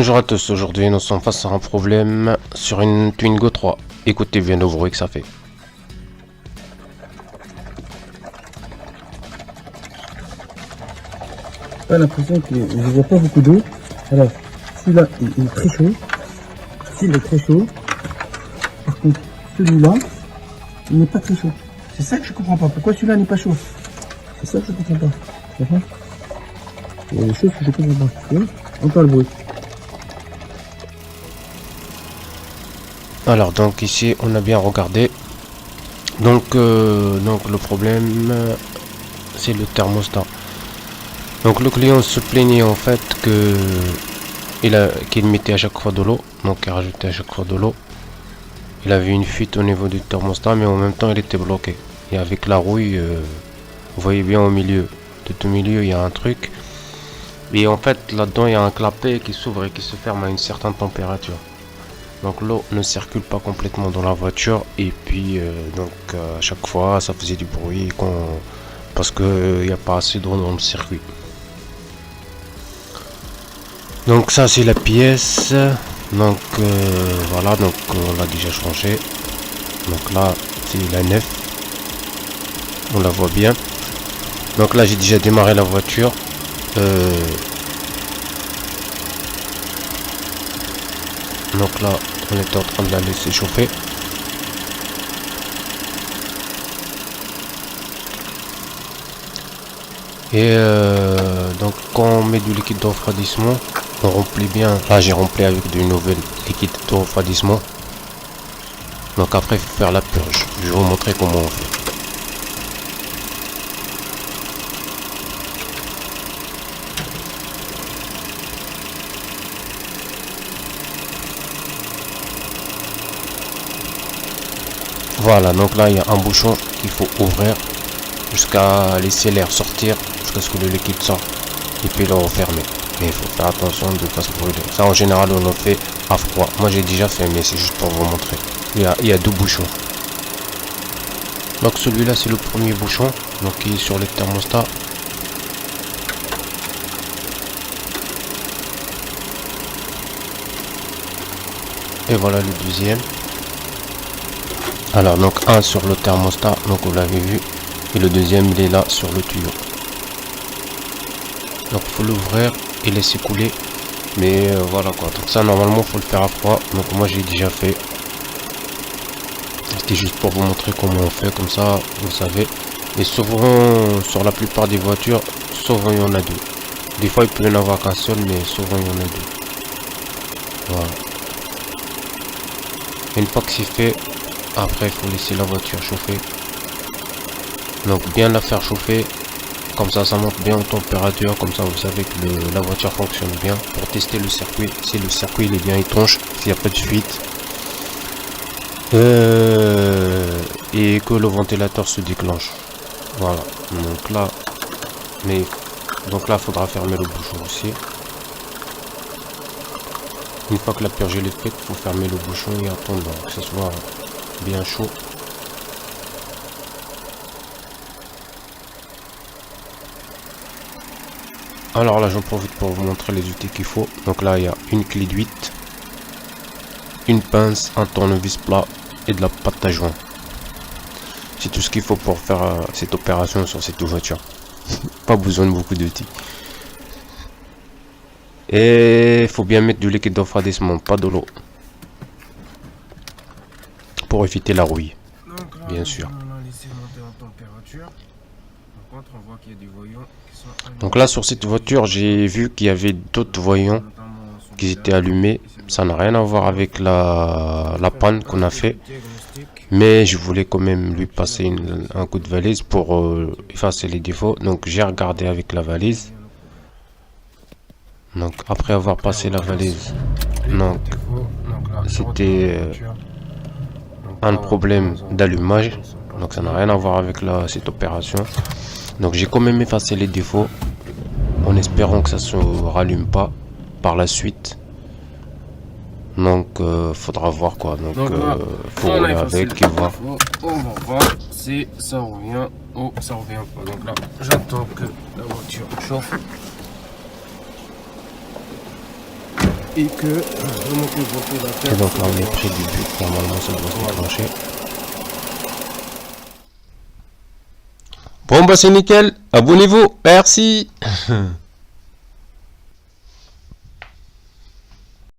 Bonjour à tous, aujourd'hui nous sommes face à un problème sur une Twingo 3. Écoutez bien le bruit que ça fait. J'ai l'impression que je vois pas beaucoup d'eau. Alors, celui-là il est très chaud. Celui-là est très chaud. Par contre, celui-là, il n'est pas très chaud. C'est ça que je comprends pas. Pourquoi celui-là n'est pas chaud? C'est ça que je comprends pas. Tu comprends? Il y a des choses que je comprends pas. Tu vois? Entends le bruit. Alors donc ici on a bien regardé. Donc le problème c'est le thermostat. Donc le client se plaignait en fait que qu'il mettait à chaque fois de l'eau. Donc il rajoutait à chaque fois de l'eau. Il avait une fuite au niveau du thermostat, mais en même temps il était bloqué. Et avec la rouille, vous voyez bien au milieu, tout au milieu il y a un truc. Et en fait là-dedans il y a un clapet qui s'ouvre et qui se ferme à une certaine température. Donc l'eau ne circule pas complètement dans la voiture. Et puis à chaque fois ça faisait du bruit parce qu'il n'y a pas assez d'eau dans le circuit. Donc ça c'est la pièce. Donc voilà, donc on l'a déjà changé. Donc là c'est la nef, on la voit bien. Donc là j'ai déjà démarré la voiture. Donc là on était en train de la laisser chauffer. Et donc quand on met du liquide de refroidissement, on remplit bien. Là j'ai rempli avec du nouvel liquide de refroidissement. Donc après il faut faire la purge. Je vais vous montrer comment on fait. Voilà, donc là il y a un bouchon qu'il faut ouvrir jusqu'à laisser l'air sortir, jusqu'à ce que le liquide sorte, et puis le refermer. Mais il faut faire attention de ne pas se brûler. Ça en général on le fait à froid. Moi j'ai déjà fait, mais c'est juste pour vous montrer. Il y a deux bouchons. Donc celui-là c'est le premier bouchon, donc il est sur le thermostat. Et voilà le deuxième. Alors donc un sur le thermostat, donc vous l'avez vu, et le deuxième il est là sur le tuyau. Donc faut l'ouvrir et laisser couler, mais voilà quoi. Donc ça normalement faut le faire à froid, donc moi j'ai déjà fait. C'était juste pour vous montrer comment on fait, comme ça vous savez. Et souvent sur la plupart des voitures, souvent il y en a deux. Des fois il peut y en avoir qu'un seul, mais souvent il y en a deux. Voilà. Une fois que c'est fait, après il faut laisser la voiture chauffer. Donc bien la faire chauffer, comme ça monte bien en température, comme ça vous savez que la voiture fonctionne bien. Pour tester le circuit, si le circuit il est bien étanche, s'il n'y a pas de fuite, et que le ventilateur se déclenche. Voilà, donc là faudra fermer le bouchon aussi. Une fois que la purge est faite, il faut fermer le bouchon et attendre que ça soit bien chaud. Alors là j'en profite pour vous montrer les outils qu'il faut. Donc là il y a une clé de 8, une pince, un tournevis plat et de la pâte à joint. C'est tout ce qu'il faut pour faire cette opération sur cette voiture. Pas besoin de beaucoup d'outils. Et il faut bien mettre du liquide de refroidissement, pas de l'eau, pour éviter la rouille, bien sûr. Donc là sur cette voiture j'ai vu qu'il y avait d'autres voyants qui étaient allumés. Ça n'a rien à voir avec la panne qu'on a fait, mais je voulais quand même lui passer un coup de valise pour effacer les défauts. Donc j'ai regardé avec la valise. Donc après avoir passé la valise, donc c'était un problème d'allumage. Donc ça n'a rien à voir avec cette opération. Donc j'ai quand même effacé les défauts en espérant que ça se rallume pas par la suite. Donc faudra voir quoi. Donc faut rouler avec et voir. On va voir si ça revient ou ça revient pas. Donc là j'attends que la voiture chauffe. et que vraiment que je vais faire. Et donc là on est près du but, normalement ça doit se déclencher. Bon bah c'est nickel, abonnez-vous, merci.